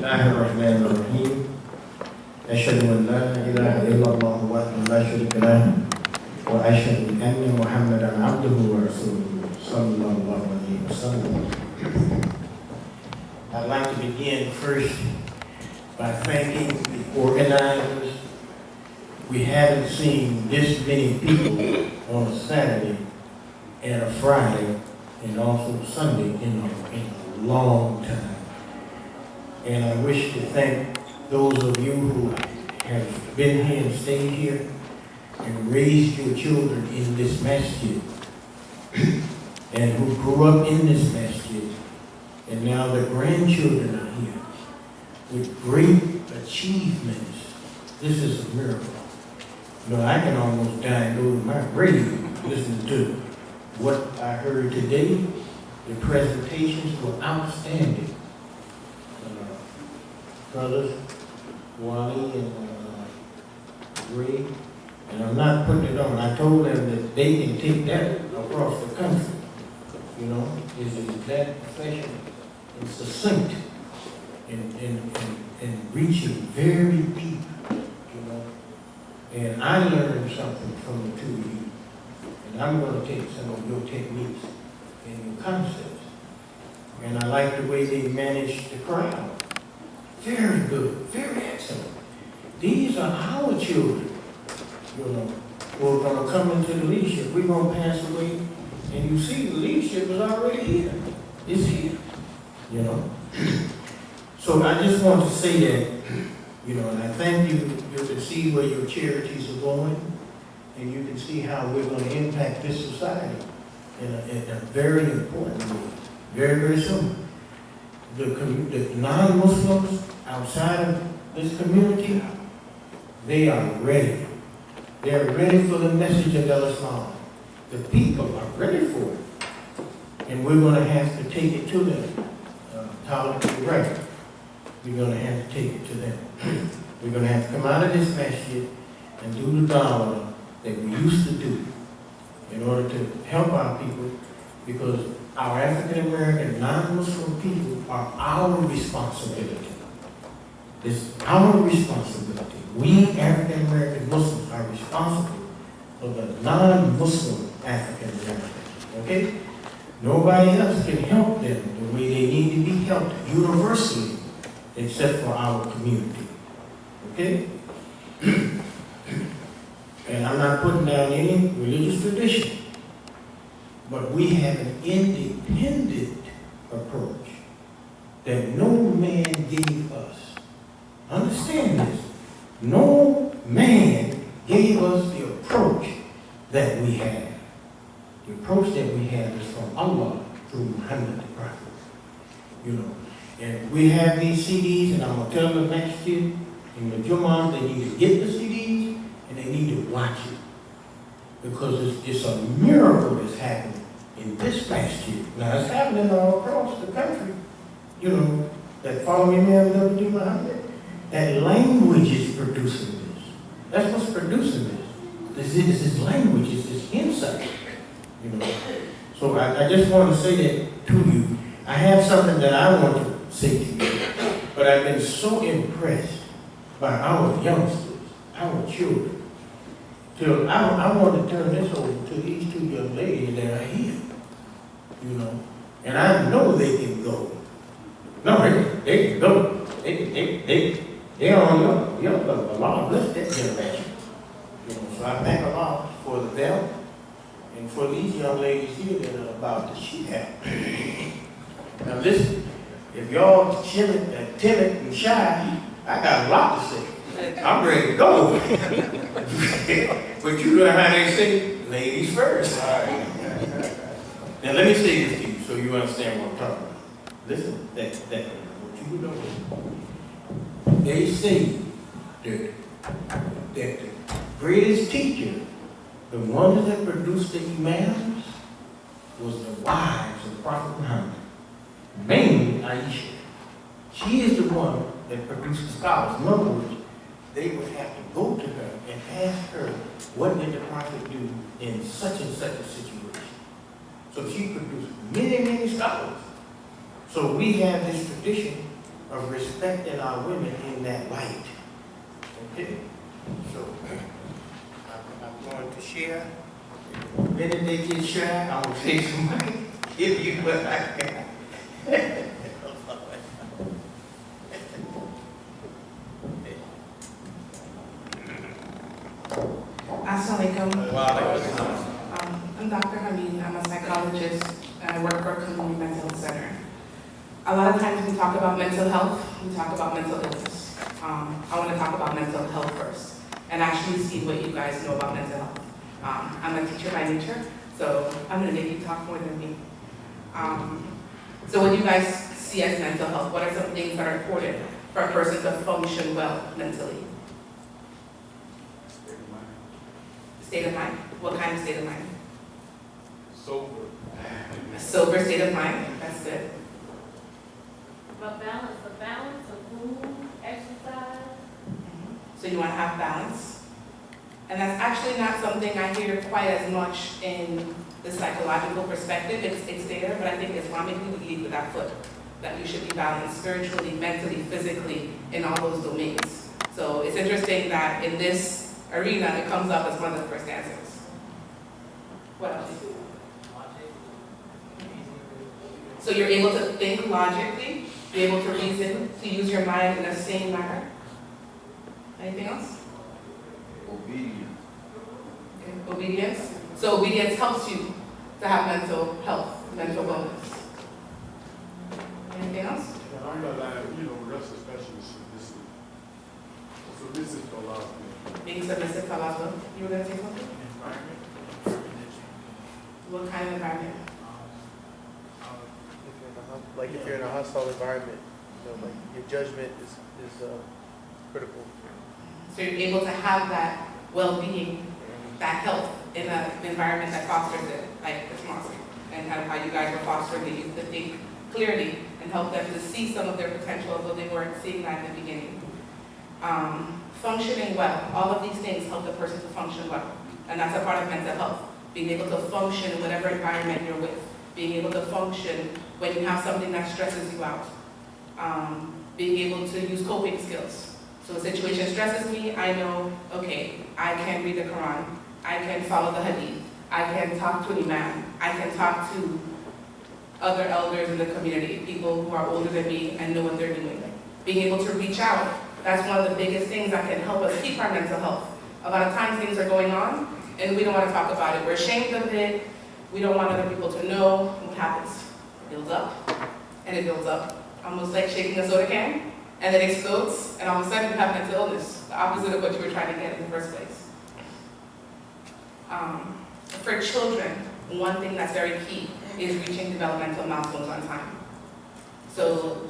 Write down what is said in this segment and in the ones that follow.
الله الرحمن الرحيم أشهد أن لا إله إلا الله وحده لا شريك له وأشهد أن محمدا عبده ورسوله صلى الله عليه وسلم. I'd like to begin first by thanking the organizers. We haven't seen this many people on a Saturday and a Friday and also Sunday in a long time. And I wish to thank those of you who have been here and stayed here and raised your children in this masjid and who grew up in this masjid, and now the grandchildren are here with great achievements. This is a miracle. You know, I can almost die and go to my grave listening to what I heard today. The presentations were outstanding. Brothers, Wally and Ray, and I'm not putting it on. I told them that they can take that across the country. You know, is that professional and succinct and reaching very deep, you know. And I learned something from the two of you. And I'm going to take some of your techniques and your concepts. And I like the way they managed the crowd. Very good, very excellent. These are our children, you know, who are going to come into the leadership. We're going to pass away, and you see the leadership is already here. It's here, you know. So I just want to say that, you know, and I thank you. You can see where your charities are going, and you can see how we're going to impact this society in a very important way, very, very soon. The non-Muslims outside of this community, they are ready. They are ready for the message of Al-Ansar. The people are ready for it. And we're going to have to take it to them. You're right. We're going to have to take it to them. We're going to have to come out of this masjid and do the dawah that we used to do in order to help our people, because our African American non-Muslim people are our responsibility. It's our responsibility. We African American Muslims are responsible for the non-Muslim African Americans. Okay? Nobody else can help them the way they need to be helped universally, except for our community. Okay? And I'm not putting down any religious tradition. But we have an independent approach that no man gave us. Understand this. No man gave us the approach that we have. The approach that we have is from Allah through Muhammad the Prophet. You know, and we have these CDs, and I'm going to tell the masjid and the Jummah, they need to get the CDs and they need to watch it. Because it's a miracle that's happening in this masjid. Now it's happening all across the country. You know, that following Imam W. Muhammad, that language is producing this. That's what's producing this. This is language, it's this insight. You know. So I just want to say that to you. I have something that I want to say to you. But I've been so impressed by our youngsters, our children. So I want to turn this over to these two young ladies that are here, you know, and I know they can go. No, they can go. They're on your Allah bless that generation. You know, so I thank Allah for them and for these young ladies here that are about to share. Now listen, if y'all timid and shy, I got a lot to say. I'm ready to go. But you know how they say, ladies first. All right. Now let me say this to you so you understand what I'm talking about. Listen, that what you know. They say that the greatest teacher, the ones that produced the Imams, was the wives of Prophet Muhammad. Mainly Aisha. She is the one that produced the scholars. In other words, they would have to go to her and ask her, what did the prophet do in such and such a situation? So she produced many, many scholars. So we have this tradition of respecting our women in that light. Okay? So, I'm going to share. The minute they get shy, I'm going to take some money, give you what I got. Assalamualaikum. Wow. I'm Dr. Hamid. I'm a psychologist and I work for a community mental health center. A lot of times we talk about mental health, we talk about mental illness. I want to talk about mental health first and actually see what you guys know about mental health. I'm a teacher by nature, so I'm going to make you talk more than me. So what do you guys see as mental health? What are some things that are important for a person to function well mentally? State of mind. What kind of state of mind? Sober. A sober state of mind. That's good. But balance of food, exercise. So you want to have balance. And that's actually not something I hear quite as much in the psychological perspective. It's there, but I think Islamically we lead with that foot. That you should be balanced spiritually, mentally, physically, in all those domains. So it's interesting that in this arena, it comes up as one of the first answers. What else? So you're able to think logically, be able to reason, to use your mind in a sane manner. Anything else? Obedience. Okay. Obedience. So obedience helps you to have mental health, mental wellness. Anything else? And I'm not lying, rest especially submissive. Submissive to a lot of things. Being submissive to Allah's will. You were going to say something? Environment. What kind of environment? If you're in a hostile environment, like your judgment is critical. So you're able to have that well-being, that health in an environment that fosters it, like this mosque, and kind of how you guys were fostering the youth to think clearly and help them to see some of their potential, although they weren't seeing that in the beginning. Functioning well, all of these things help the person to function well, and that's a part of mental health. Being able to function in whatever environment you're with, being able to function when you have something that stresses you out, being able to use coping skills. So a situation stresses me, I know, okay, I can read the Quran, I can follow the Hadith, I can talk to an Imam, I can talk to other elders in the community, people who are older than me and know what they're doing. Being able to reach out, that's one of the biggest things that can help us keep our mental health. A lot of times things are going on and we don't want to talk about it. We're ashamed of it. We don't want other people to know. What happens? It builds up and it builds up. Almost like shaking a soda can and then it explodes and all of a sudden you have mental illness. The opposite of what you were trying to get in the first place. For children, one thing that's very key is reaching developmental milestones on time. So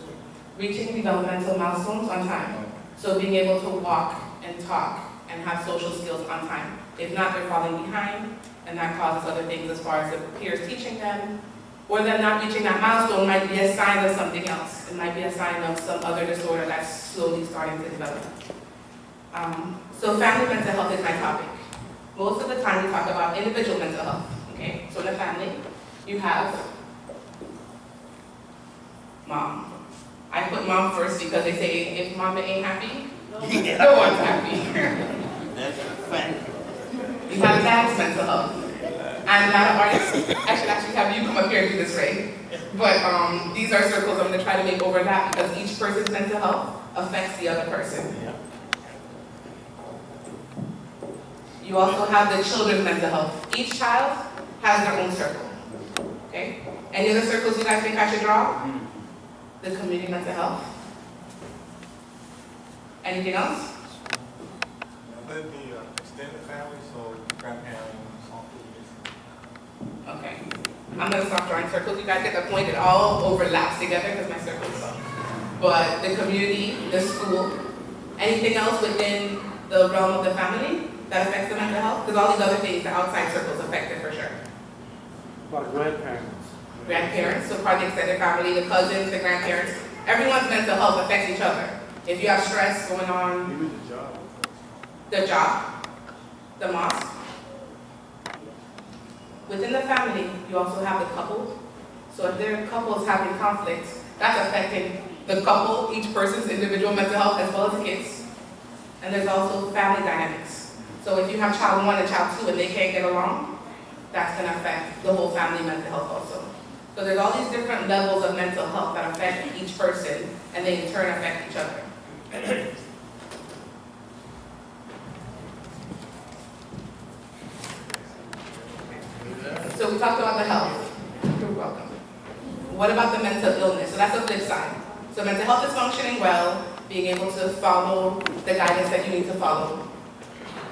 reaching developmental milestones on time. So being able to walk and talk and have social skills on time. If not, they're falling behind, and that causes other things as far as the peers teaching them, or them not reaching that milestone might be a sign of something else. It might be a sign of some other disorder that's slowly starting to develop. So family mental health is my topic. Most of the time we talk about individual mental health, okay? So in a family, you have mom. I put mom first because they say if mama ain't happy, no one's happy. That's a fact. You have dad's mental health. I'm not an artist. I should actually have you come up here and do this, Ray. But these are circles I'm going to try to make over that because each person's mental health affects the other person. You also have the children's mental health. Each child has their own circle. Okay? Any other circles you guys think I should draw? The community mental health. Anything else? Then the extended family, so grandparents, uncles. Okay. I'm going to stop drawing circles. You guys get the point. It all overlaps together because my circles are. But the community, the school, anything else within the realm of the family that affects the mental health? Because all these other things, the outside circles affect it for sure. About grandparents. Grandparents, so part of the extended family, the cousins, the grandparents. Everyone's mental health affects each other. If you have stress going on, Even the job, the mosque. Within the family, you also have the couple. So if there are couples having conflict, that's affecting the couple, each person's individual mental health as well as the kids. And there's also family dynamics. So if you have child 1 and child 2 and they can't get along, that's going to affect the whole family mental health also. So there's all these different levels of mental health that affect each person, and they in turn affect each other. So we talked about the health. You're welcome. What about the mental illness? So that's the flip side. So mental health is functioning well, being able to follow the guidance that you need to follow.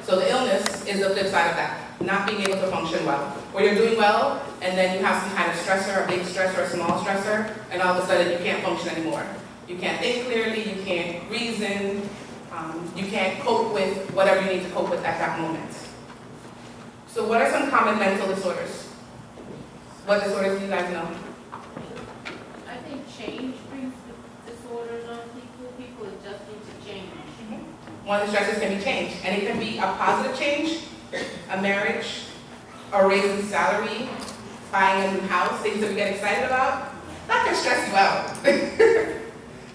So the illness is the flip side of that, not being able to function well. Where you're doing well, and then you have some kind of stressor, a big stressor, a small stressor, and all of a sudden you can't function anymore. You can't think clearly, you can't reason, you can't cope with whatever you need to cope with at that moment. So what are some common mental disorders? What disorders do you guys know? I think change brings disorders on people. People adjusting to change. One of the stresses can be change, and it can be a positive change, a marriage, a raise in salary, buying a new house, things that we get excited about. That can stress you out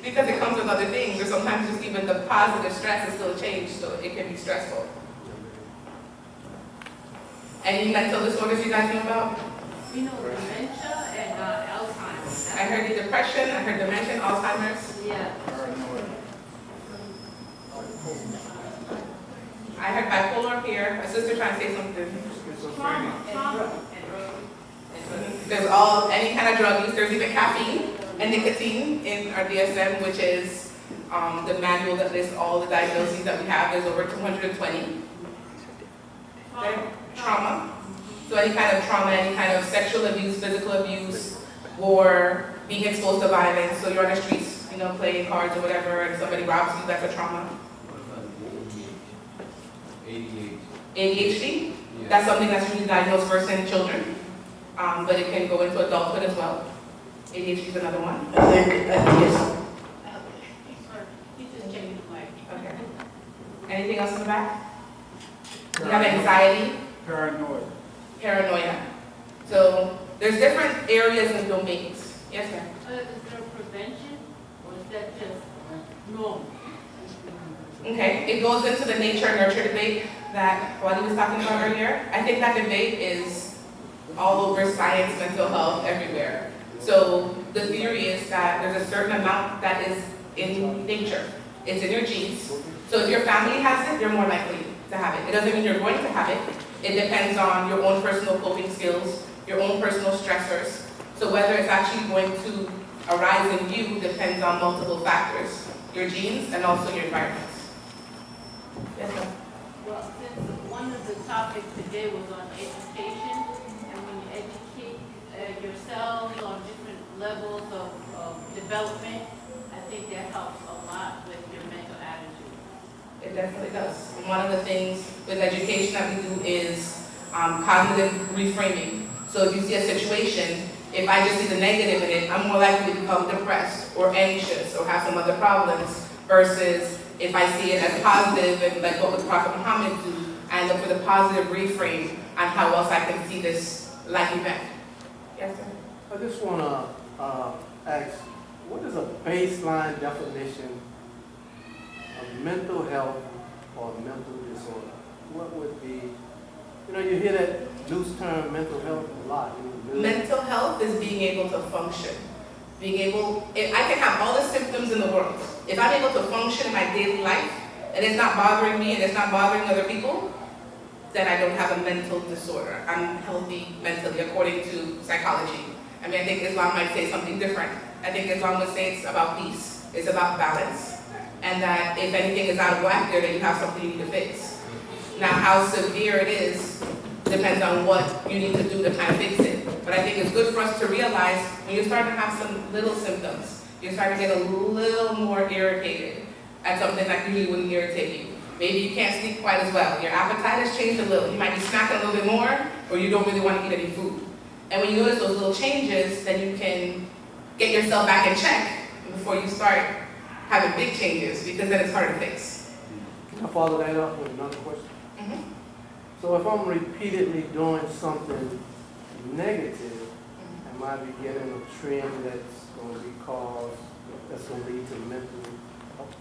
because it comes with other things, or sometimes just even the positive stress is still a change, so it can be stressful. Any mental disorders you guys know about? You know, dementia and Alzheimer's. I heard the depression, I heard dementia, Alzheimer's. Yeah. I heard bipolar here. My sister trying to say something. Trauma. There's all any kind of drug use. There's even caffeine and nicotine in our DSM, which is the manual that lists all the diagnoses that we have. There's over 220. Trauma. So any kind of trauma, any kind of sexual abuse, physical abuse, war, being exposed to violence. So you're on the streets, you know, playing cards or whatever, and somebody robs you. That's a trauma. ADHD. Yeah. That's something that's usually diagnosed first in children, but it can go into adulthood as well. ADHD is another one. I think it's, You just changed the mic. Okay. Anything else in the back? You have anxiety, paranoia. So there's different areas and domains. Yes, sir. Is there prevention, or is that just normal? Okay, it goes into the nature and nurture debate that Wadi was talking about earlier. I think that debate is all over science, mental health, everywhere. So the theory is that there's a certain amount that is in nature. It's in your genes. So if your family has it, you're more likely to have it. It doesn't mean you're going to have it. It depends on your own personal coping skills, your own personal stressors. So whether it's actually going to arise in you depends on multiple factors, your genes and also your environment. Yes, ma'am. Well, since one of the topics today was on education, and when you educate yourselves on different levels of development, I think that helps a lot with your mental attitude. It definitely does. And one of the things with education that we do is cognitive reframing. So if you see a situation, if I just see the negative in it, I'm more likely to become depressed or anxious or have some other problems versus if I see it as positive and like what would Prophet Muhammad do and look for the positive reframe on how else I can see this life event. Yes, sir. I just want to ask, what is a baseline definition of mental health or mental disorder? What would be, you know, you hear that loose term mental health a lot. Mental health is being able to function. Being able, I can have all the symptoms in the world. If I'm able to function in my daily life, and it's not bothering me and it's not bothering other people, then I don't have a mental disorder. I'm healthy mentally according to psychology. I mean, I think Islam might say something different. I think Islam would say it's about peace, it's about balance, and that if anything is out of whack there, then you have something you need to fix. Now, how severe it is depends on what you need to do to kind of fix it. But I think it's good for us to realize when you're starting to have some little symptoms, you're starting to get a little more irritated at something that usually wouldn't irritate you. Maybe you can't sleep quite as well. Your appetite has changed a little. You might be snacking a little bit more, or you don't really want to eat any food. And when you notice those little changes, then you can get yourself back in check before you start having big changes, because then it's hard to fix. Can I follow that up with another question? Mm-hmm. So if I'm repeatedly doing something negative, am I beginning a trend that's going to be caused that's gonna lead to mental health?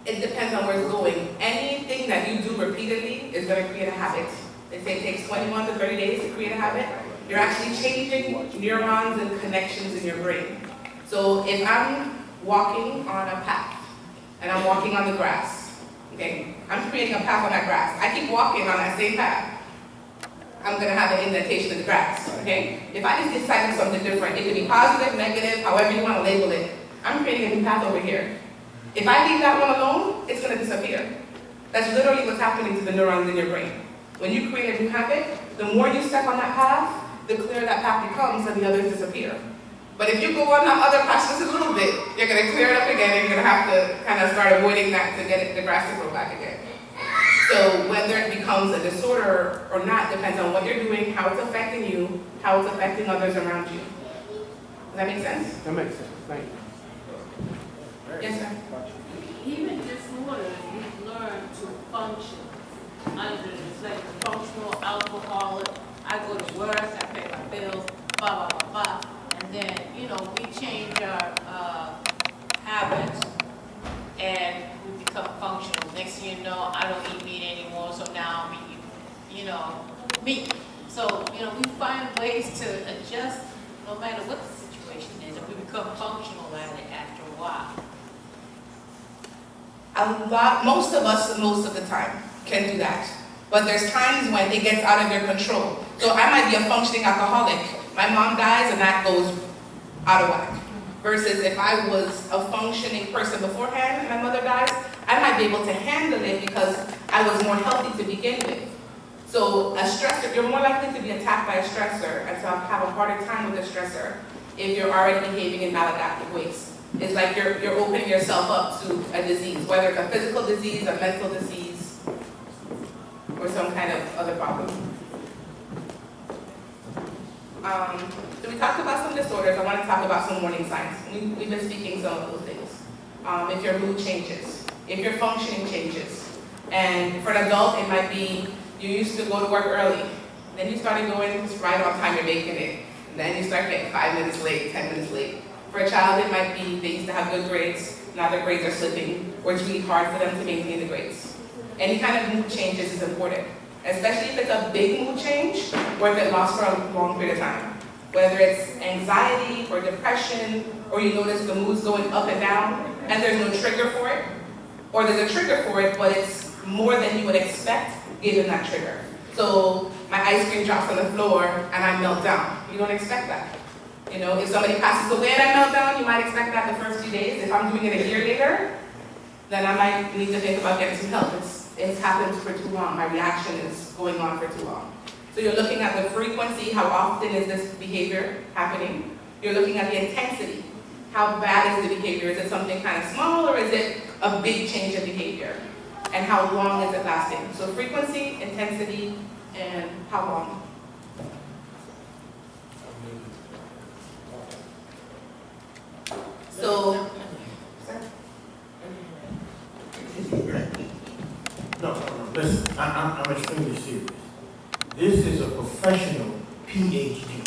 It depends on where it's going. Anything that you do repeatedly is going to create a habit. They say it takes 21 to 30 days to create a habit. You're actually changing neurons and connections in your brain. So if I'm walking on a path and I'm walking on the grass, okay, I'm creating a path on that grass. I keep walking on that same path, I'm going to have an indentation in the grass, okay? If I just decide to do something different, it could be positive, negative, however you want to label it, I'm creating a new path over here. If I leave that one alone, it's going to disappear. That's literally what's happening to the neurons in your brain. When you create a new habit, the more you step on that path, the clearer that path becomes and the others disappear. But if you go on that other path just a little bit, you're going to clear it up again and you're going to have to kind of start avoiding that to get the grass to grow back again. So whether it becomes a disorder or not depends on what you're doing, how it's affecting you, how it's affecting others around you. Does that make sense? That makes sense, thank you. Yes, sir. Even disorders, we've learned to function under this, like the functional alcoholic. I go to work, I pay my bills, blah, blah, blah, blah. And then, you know, we change our habits and we become functional. Next thing you know, I don't eat meat anymore, so now I'm eating, you know, meat. So, you know, we find ways to adjust no matter what the situation is, and we become functional at it after a while. Most of us, most of the time, can do that. But there's times when it gets out of your control. So I might be a functioning alcoholic. My mom dies and that goes out of whack. Versus if I was a functioning person beforehand and my mother dies, I might be able to handle it because I was more healthy to begin with. So a stressor, you're more likely to be attacked by a stressor and to have a harder time with the stressor if you're already behaving in maladaptive ways. It's like you're opening yourself up to a disease, whether it's a physical disease, a mental disease, or some kind of other problem. So we talked about some disorders. I want to talk about some warning signs. We've been speaking some of those things. If your mood changes, if your functioning changes. And for an adult, it might be you used to go to work early. Then you started going right on time, you're making it. And then you start getting 5 minutes late, 10 minutes late. For a child, it might be they used to have good grades, now their grades are slipping, or it's really hard for them to maintain the grades. Any kind of mood changes is important, especially if it's a big mood change, or if it lasts for a long period of time. Whether it's anxiety or depression, or you notice the mood's going up and down, and there's no trigger for it, or there's a trigger for it, but it's more than you would expect given that trigger. So my ice cream drops on the floor and I melt down. You don't expect that. You know, if somebody passes away and I melt down, you might expect that the first few days. If I'm doing it a year later, then I might need to think about getting some help. It's happened for too long. My reaction is going on for too long. So you're looking at the frequency, how often is this behavior happening? You're looking at the intensity. How bad is the behavior? Is it something kind of small or is it a big change of behavior? And how long is it lasting? So frequency, intensity, and how long? So, No, listen, I'm extremely serious. This is a professional PhD.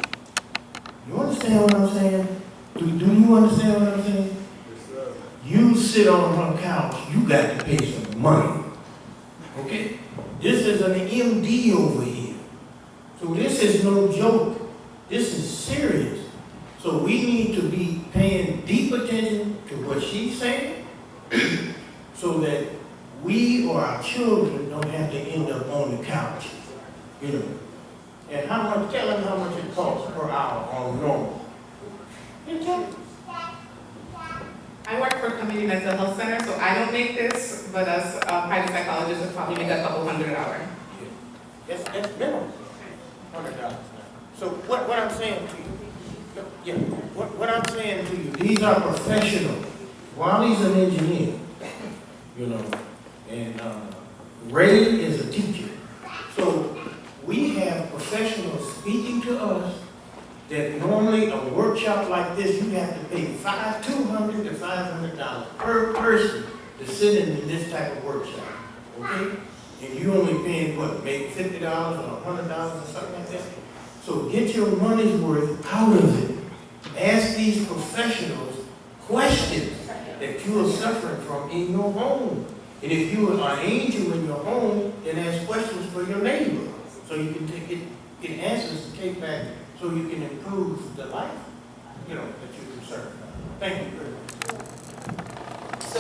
You understand what I'm saying? Do you understand what I'm saying? Yes, sir. You sit on her couch, you got to pay some money. Okay? This is an MD over here. So this is no joke. This is serious. So we need to be paying deep attention to what she's saying so that we or our children don't have to end up on the couch. You know. And how much, tell them how much it costs per hour on normal. You tell them. I work for a community mental health center, so I don't make this, but as a private psychologist, would probably make a couple $100 an hour. That's minimum. $100. So what I'm saying to you, yeah, what I'm saying to you, these are professionals. Wally's an engineer, you know, and Ray is a teacher. So we have professionals speaking to us that normally a workshop like this, you have to pay $200 to $500 per person to sit in this type of workshop, okay? And you only paying what, maybe $50 or $100 or something like that? So get your money's worth out of it. Ask these professionals questions that you are suffering from in your home. And if you are an angel in your home, then ask questions for your neighbor, so you can get answers to take back, so you can improve the life, that you're concerned about. Thank you very much. So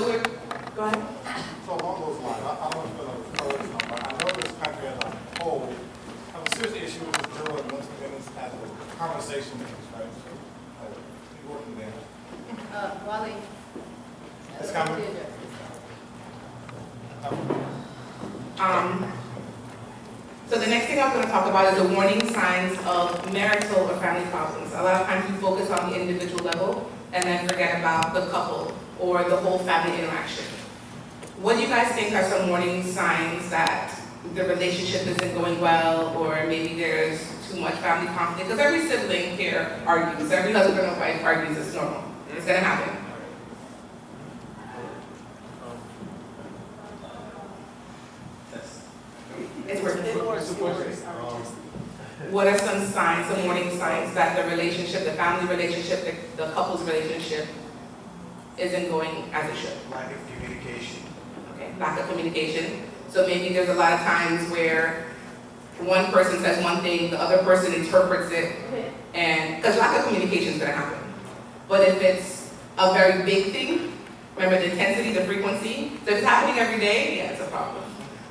go ahead. So along those lines, I don't feel encouraged, but I know this country as a whole have a serious issue with this drill and Muslim women's as a conversation piece, right? You working there? Wally. It's coming. So the next thing I'm going to talk about is the warning signs of marital or family problems. A lot of times we focus on the individual level and then forget about the couple or the whole family interaction. What do you guys think are some warning signs that the relationship isn't going well, or maybe there's too much family conflict? Because every sibling here argues, every husband and wife argues, it's normal. It's going to happen. It's working. What are some signs, some warning signs that the relationship, the family relationship, the couple's relationship isn't going as it should? Lack of communication. Okay, lack of communication. So maybe there's a lot of times where one person says one thing, the other person interprets it, and because lack of communication is going to happen. But if it's a very big thing, remember the intensity, the frequency. So if it's happening every day, yeah, it's a problem.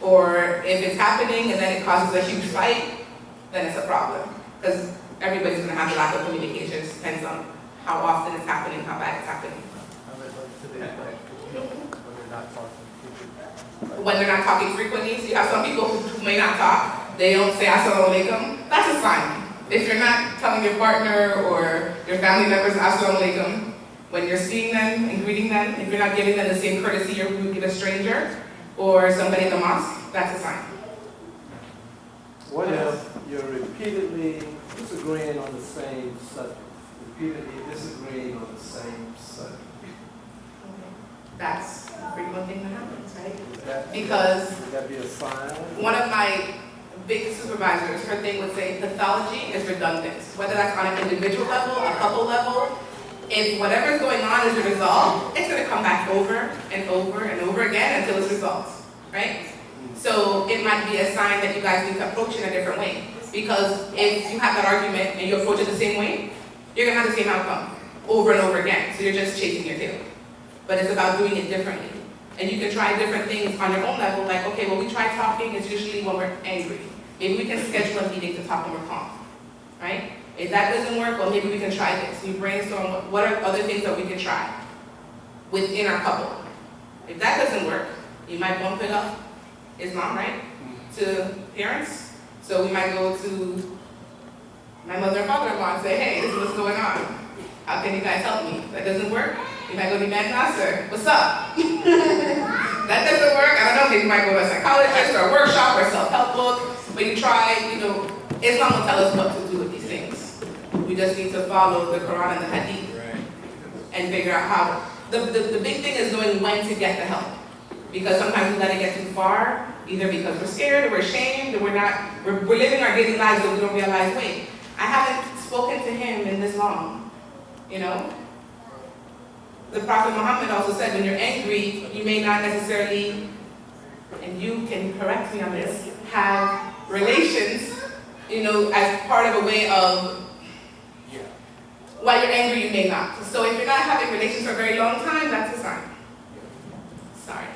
Or if it's happening and then it causes a huge fight, then it's a problem. Because everybody's going to have a lack of communication. It just depends on how often it's happening, how bad it's happening. When they're not talking frequently, so you have some people who may not talk, they don't say assalamu alaikum, that's a sign. If you're not telling your partner or your family members assalamu alaikum, when you're seeing them and greeting them, if you're not giving them the same courtesy you would give a stranger or somebody in the mosque, that's a sign. What if you're repeatedly disagreeing on the same subject? Repeatedly disagreeing on the same subject. That's a frequent thing that happens, right? Would that be a sign? One of my big supervisors, her thing would say pathology is redundant. Whether that's on an individual level, a couple level, if whatever's going on is resolved, it's going to come back over and over and over again until it's resolved, right? So it might be a sign that you guys need to approach it in a different way. Because if you have that argument and you approach it the same way, you're going to have the same outcome over and over again. So you're just chasing your tail. But it's about doing it differently. And you can try different things on your own level, like, okay, well, we try talking, it's usually when we're angry. Maybe we can schedule a meeting to talk when we're calm, right? If that doesn't work, well, maybe we can try this. We brainstorm what are other things that we can try within our couple. If that doesn't work, you might bump it up, Islam, right, to parents. So we might go to my mother and father-in-law and say, hey, this is what's going on. How can you guys help me? If that doesn't work, you might go to Imam Nasir. What's up? That doesn't work. I don't know, maybe you might go to a psychologist or a workshop or a self-help book. But you try, Islam will tell us what to do with these things. We just need to follow the Quran and the Hadith and figure out how. The big thing is knowing when to get the help. Because sometimes we let it get too far, either because we're scared or we're ashamed or we're living our daily lives and we don't realize, wait, I haven't spoken to him in this long. The Prophet Muhammad also said when you're angry, you may not necessarily, and you can correct me on this, have relations, as part of a way of, while you're angry, you may not. So if you're not having relations for a very long time, that's a sign. Sorry.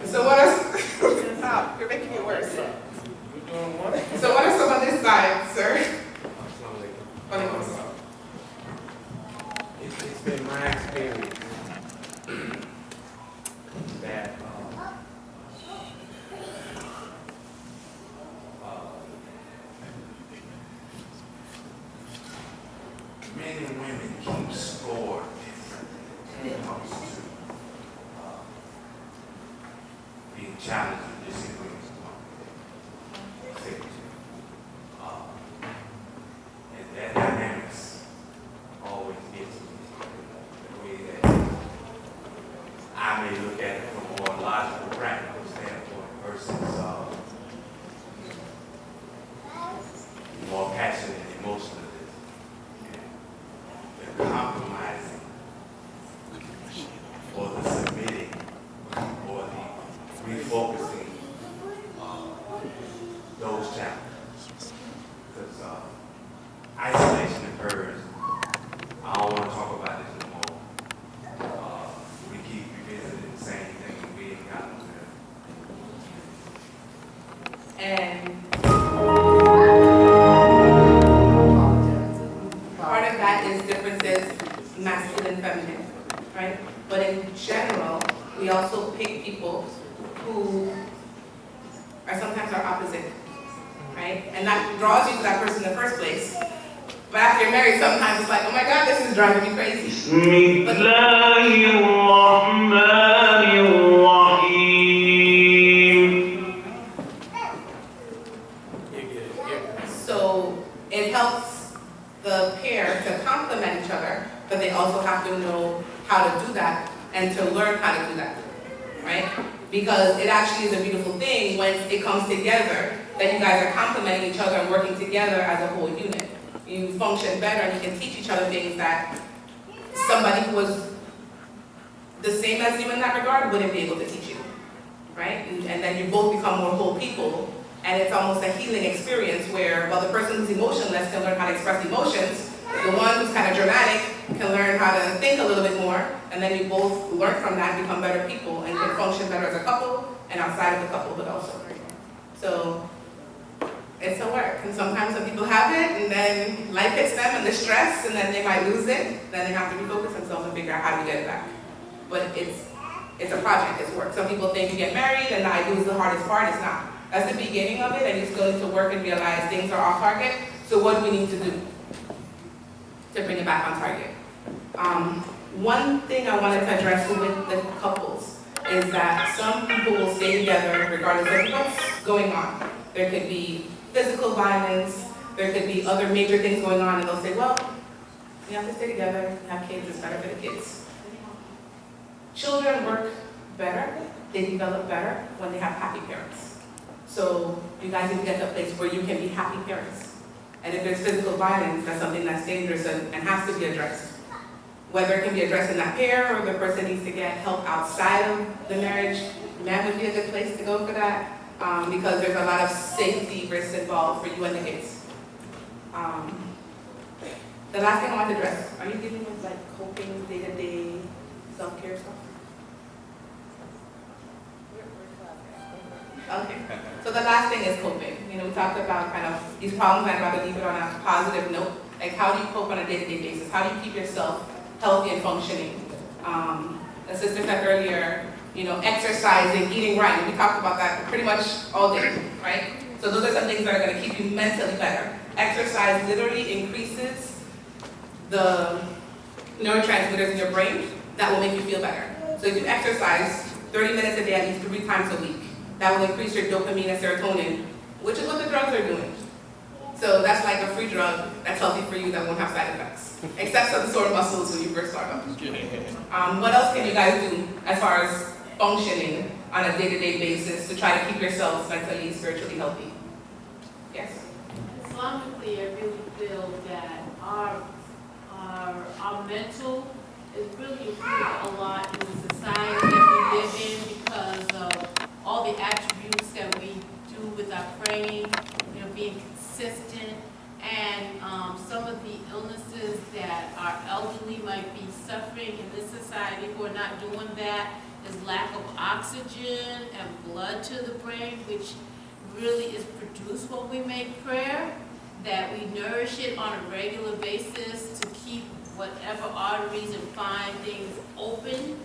So what are, stop, you're making it worse. So what are some of these signs, sir? It's been my experience that men and women keep score when it comes to being challenged with disagreements. And that dynamics always gets me the way that I may look at it from a more logical, practical standpoint versus that draws you to that person in the first place. But after you're married, sometimes it's like, oh my God, this is driving me crazy. So it helps the pair to complement each other, but they also have to know how to do that and to learn how to do that, right? Because it actually is a beautiful thing when it comes together, that you guys are complementing each other and working together as a whole unit. You function better and you can teach each other things that somebody who was the same as you in that regard wouldn't be able to teach you, right? And then you both become more whole people, and it's almost a healing experience where, while the person who's emotionless can learn how to express emotions, the one who's kind of dramatic can learn how to think a little bit more, and then you both learn from that, become better people, and can function better as a couple, and outside of the couple, but also. So, it's a work, and sometimes some people have it, and then life hits them, and the stress, and then they might lose it, then they have to refocus themselves and figure out how to get it back. But it's a project, it's work. Some people think you get married, and I do is the hardest part, it's not. That's the beginning of it, and you still need to work and realize things are off target, so what do we need to do to bring it back on target? One thing I wanted to address with the couples is that some people will stay together regardless of what's going on. There could be physical violence, there could be other major things going on, and they'll say, well, we have to stay together, have kids, it's better for the kids. Children work better, they develop better when they have happy parents. So you guys need to get to a place where you can be happy parents. And if there's physical violence, that's something that's dangerous and has to be addressed. Whether it can be addressed in that pair or the person needs to get help outside of the marriage, man would be a good place to go for that because there's a lot of safety risks involved for you and the kids. The last thing I want to address, are you dealing with like coping, day-to-day self-care stuff? Okay, so the last thing is coping. You know, we talked about kind of these problems, I'd rather leave it on a positive note. Like, how do you cope on a day-to-day basis? How do you keep yourself healthy and functioning? The sister said earlier, you know, exercising, eating right. We talked about that pretty much all day, right? So those are some things that are going to keep you mentally better. Exercise literally increases the neurotransmitters in your brain that will make you feel better. So if you exercise 30 minutes a day, at least 3 times a week, that will increase your dopamine and serotonin, which is what the drugs are doing. So that's like a free drug that's healthy for you that won't have side effects, except some sore muscles when you first start up. What else can you guys do as far as functioning on a day-to-day basis to try to keep yourselves mentally, spiritually healthy? Yes? Islamically, I really feel that our mental is really improved a lot in the society that we live in because of all the attributes that we do with our praying, you know, being consistent, and some of the illnesses that our elderly might be suffering in this society who are not doing that is lack of oxygen and blood to the brain, which really is produced when we make prayer, that we nourish it on a regular basis to keep whatever arteries and fine things open.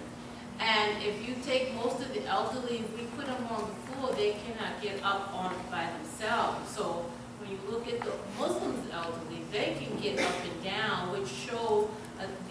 And if you take most of the elderly, if we put them on the floor, they cannot get up on it by themselves. So when you look at the Muslims elderly, they can get up and down, which shows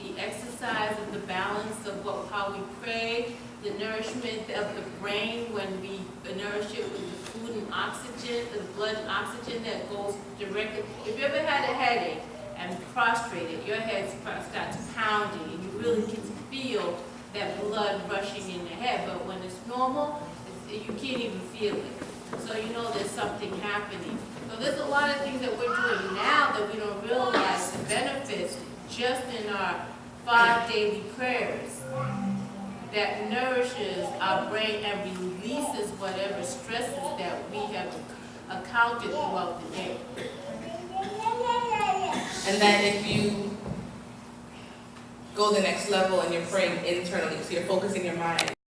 the exercise of the balance of how we pray, the nourishment of the brain when we nourish it with the food and oxygen, the blood and oxygen that goes directly. If you ever had a headache and prostrated, your head starts pounding and you really can feel that blood rushing in your head, but when it's normal, you can't even feel it. So you know there's something happening. So there's a lot of things that we're doing now that we don't realize the benefits just in our 5 daily prayers that nourishes our brain and releases whatever stresses that we have accounted throughout the day. And then if you go the next level and you're praying internally, so you're focusing your mind